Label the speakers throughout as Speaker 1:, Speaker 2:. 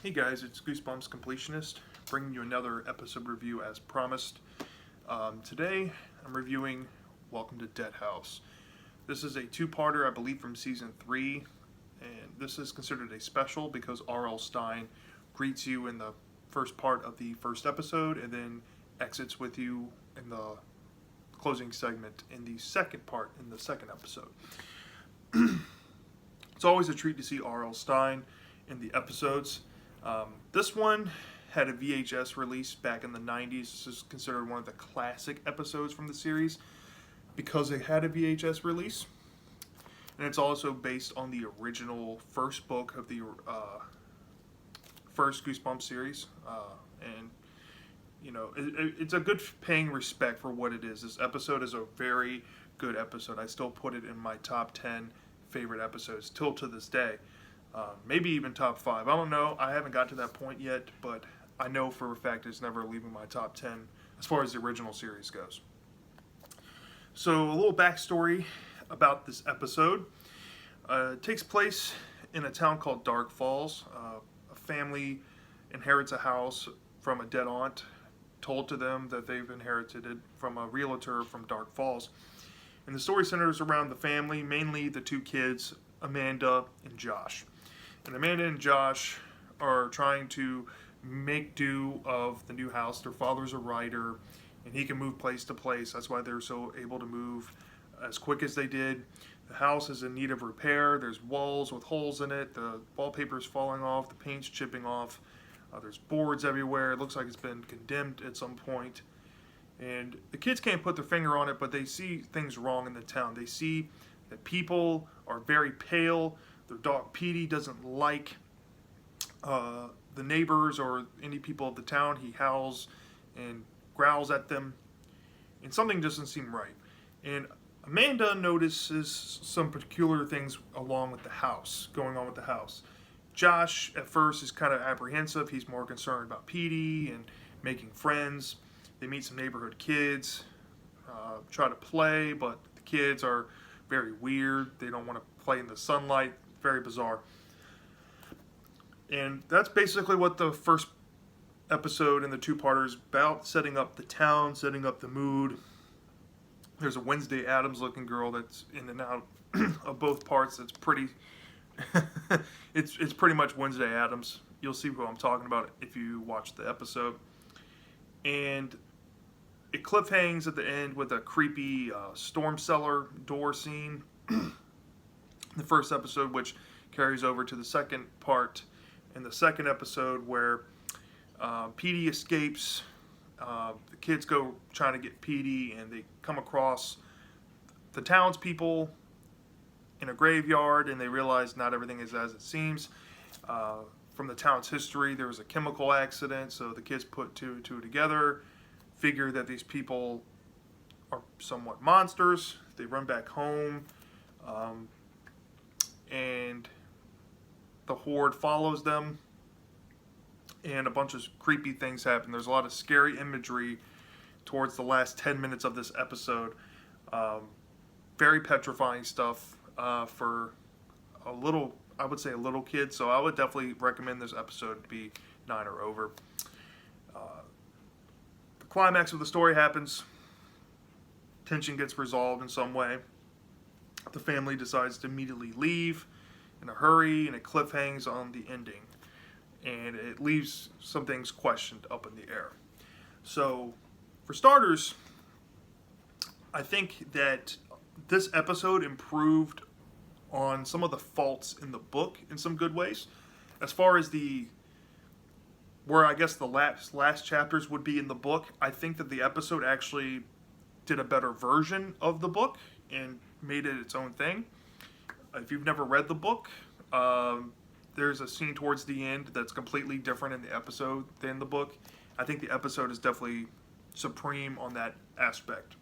Speaker 1: Hey guys, it's Goosebumps Completionist, bringing you another episode review as promised. Today, I'm reviewing Welcome to Dead House. This is a two-parter, I believe, from Season 3, and this is considered a special because R.L. Stine greets you in the first part of the first episode and then exits with you in the closing segment in the second part in the second episode. It's always a treat to see R.L. Stine in the episodes. This one had a VHS release back in the 90s. This is considered one of the classic episodes from the series because it had a VHS release. And it's also based on the original first book of the first Goosebumps series. And, you know, it's a good paying respect for what it is. This episode is a very good episode. I still put it in my top 10 favorite episodes till to this day. Maybe even top 5. I don't know. I haven't got to that point yet, but I know for a fact it's never leaving my top 10 as far as the original series goes. So a little backstory about this episode. It takes place in a town called Dark Falls. A family inherits a house from a dead aunt, told to them that they've inherited it from a realtor from Dark Falls. And the story centers around the family, mainly the two kids, Amanda and Josh. And Amanda and Josh are trying to make do of the new house. Their father's a writer, and he can move place to place. That's why they're so able to move as quick as they did. The house is in need of repair. There's walls with holes in it. The wallpaper's falling off. The paint's chipping off. There's boards everywhere. It looks like it's been condemned at some point. And the kids can't put their finger on it, but they see things wrong in the town. They see that people are very pale. Their dog Petey doesn't like the neighbors or any people of the town. He howls and growls at them, and something doesn't seem right. And Amanda notices some peculiar things along with the house, going on with the house. Josh at first is kind of apprehensive. He's more concerned about Petey and making friends. They meet some neighborhood kids, try to play, but the kids are very weird. They don't want to play in the sunlight. Very bizarre. And that's basically what the first episode in the two-parter is about, setting up the town, setting up the mood. There's a Wednesday Addams looking girl that's in and out of both parts. It's pretty it's pretty much Wednesday Addams. You'll see who I'm talking about if you watch the episode. And it cliffhangs at the end with a creepy storm cellar door scene. The first episode, which carries over to the second part in the second episode, where Petey escapes. The kids go trying to get Petey, and they come across the townspeople in a graveyard, and they realize not everything is as it seems. From the town's history, there was a chemical accident, so the kids put two and two together, figure that these people are somewhat monsters. They run back home. And the horde follows them, and a bunch of creepy things happen. There's a lot of scary imagery towards the last 10 minutes of this episode. Very petrifying stuff for a little, I would say a little kid, so I would definitely recommend this episode to be 9 or over. The climax of the story happens. Tension gets resolved in some way. The family decides to immediately leave in a hurry, and it cliffhangs on the ending. And it leaves some things questioned up in the air. So, for starters, I think that this episode improved on some of the faults in the book in some good ways. As far as where I guess the last chapters would be in the book, I think that the episode actually did a better version of the book and made it its own thing. If you've never read the book, there's a scene towards the end that's completely different in the episode than the book. I think the episode is definitely supreme on that aspect.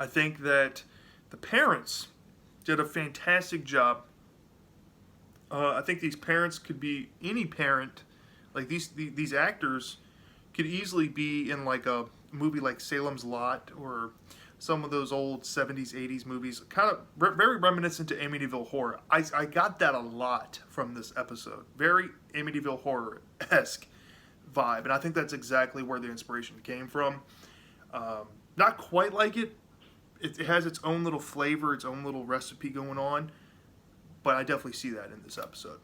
Speaker 1: I think that the parents did a fantastic job. I think these parents could be any parent. Like these actors could easily be in like a movie like Salem's Lot or some of those old 70s, 80s movies, kind of very reminiscent to Amityville Horror. I got that a lot from this episode. Very Amityville Horror-esque vibe, and I think that's exactly where the inspiration came from. Not quite like it. It has its own little flavor, its own little recipe going on, but I definitely see that in this episode.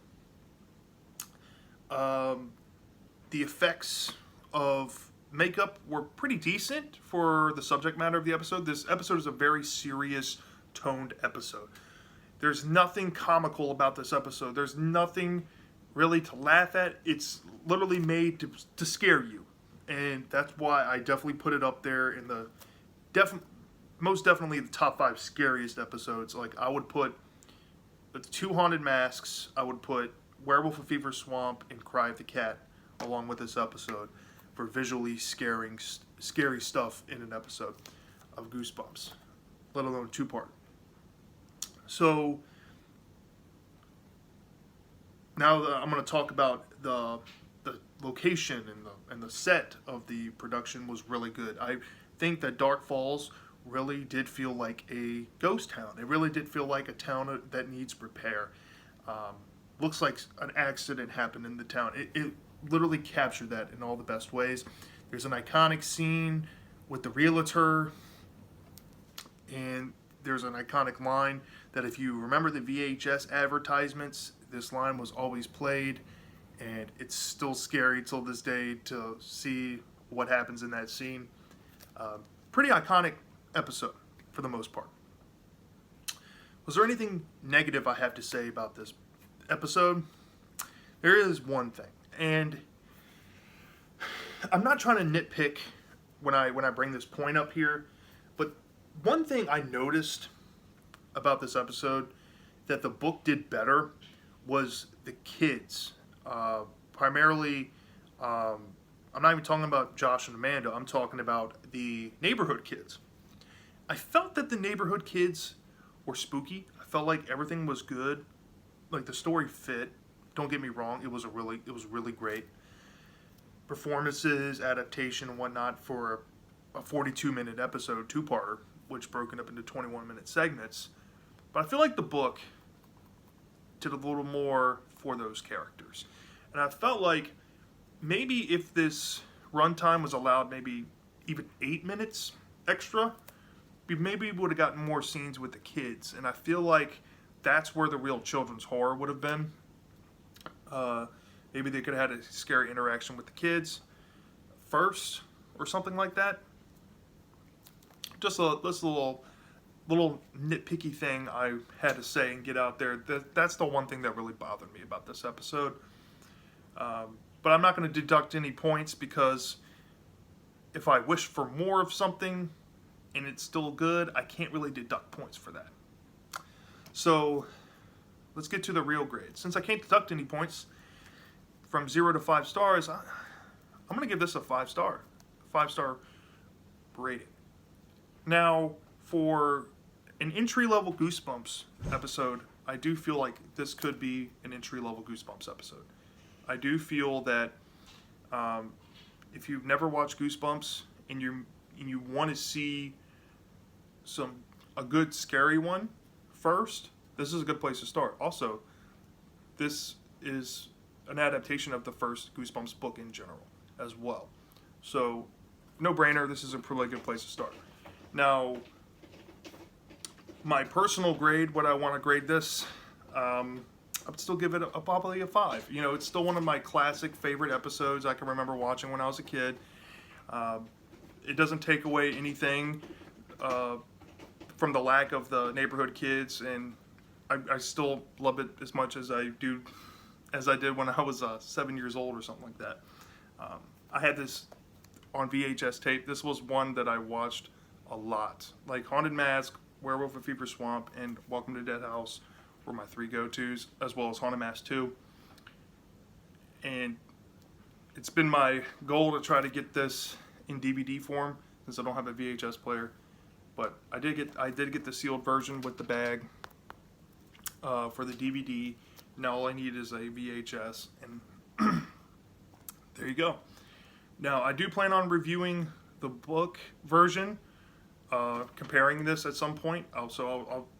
Speaker 1: The effects of makeup were pretty decent for the subject matter of the episode. This episode is a very serious, toned episode. There's nothing comical about this episode. There's nothing really to laugh at. It's literally made to scare you. And that's why I definitely put it up there in the most definitely the top 5 scariest episodes. Like, I would put the 2 Haunted Masks, I would put Werewolf of Fever Swamp and Cry of the Cat along with this episode for visually scary stuff in an episode of Goosebumps, let alone a 2-part. So now I'm going to talk about the location and the set of the production was really good. I think that Dark Falls really did feel like a ghost town. It really did feel like a town that needs repair. Looks like an accident happened in the town. It literally captured that in all the best ways. There's an iconic scene with the realtor, and there's an iconic line that if you remember the VHS advertisements, this line was always played, and it's still scary till this day to see what happens in that scene. Pretty iconic episode for the most part. Was there anything negative I have to say about this episode? There is one thing, and I'm not trying to nitpick when I bring this point up here, but one thing I noticed about this episode that the book did better was the kids. Primarily, I'm not even talking about Josh and Amanda, I'm talking about the neighborhood kids. I felt that the neighborhood kids were spooky. I felt like everything was good. Like, the story fit. Don't get me wrong, it was really great. Performances, adaptation, and whatnot for a 42-minute episode, 2-parter, which broken up into 21-minute segments. But I feel like the book did a little more for those characters. And I felt like maybe if this runtime was allowed maybe even 8 minutes extra, maybe we would have gotten more scenes with the kids. And I feel like that's where the real children's horror would have been. Maybe they could have had a scary interaction with the kids first or something like that. Just a little nitpicky thing I had to say and get out there. That's the one thing that really bothered me about this episode. But I'm not going to deduct any points, because if I wish for more of something and it's still good, I can't really deduct points for that. So let's get to the real grade. Since I can't deduct any points from 0 to 5 stars, I'm going to give this a 5-star. 5-star rating. Now, for an entry-level Goosebumps episode, I do feel like this could be an entry-level Goosebumps episode. I do feel that if you've never watched Goosebumps and you want to see a good scary one first, this is a good place to start. Also, this is an adaptation of the first Goosebumps book in general as well. So, no brainer, this is a really good place to start. Now, my personal grade, what I want to grade this, I'd still give it probably a 5. You know, it's still one of my classic favorite episodes I can remember watching when I was a kid. It doesn't take away anything from the lack of the neighborhood kids, and I still love it as much as I did when I was 7 years old or something like that. I had this on VHS tape. This was one that I watched a lot. Like Haunted Mask, Werewolf of Fever Swamp, and Welcome to Dead House were my 3 go-tos, as well as Haunted Mask 2. And it's been my goal to try to get this in DVD form, since I don't have a VHS player. But I did get the sealed version with the bag for the DVD. Now all I need is a VHS, and there you go. Now I do plan on reviewing the book version comparing this at some point.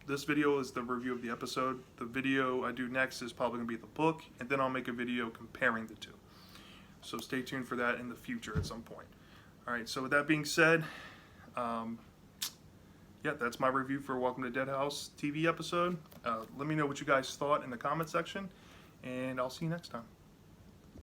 Speaker 1: This video is the review of the episode. The video I do next is probably going to be the book, and then I'll make a video comparing the two. So stay tuned for that in the future at some point. All right, so with that being said, yeah, that's my review for Welcome to Dead House TV episode. Let me know what you guys thought in the comment section, and I'll see you next time.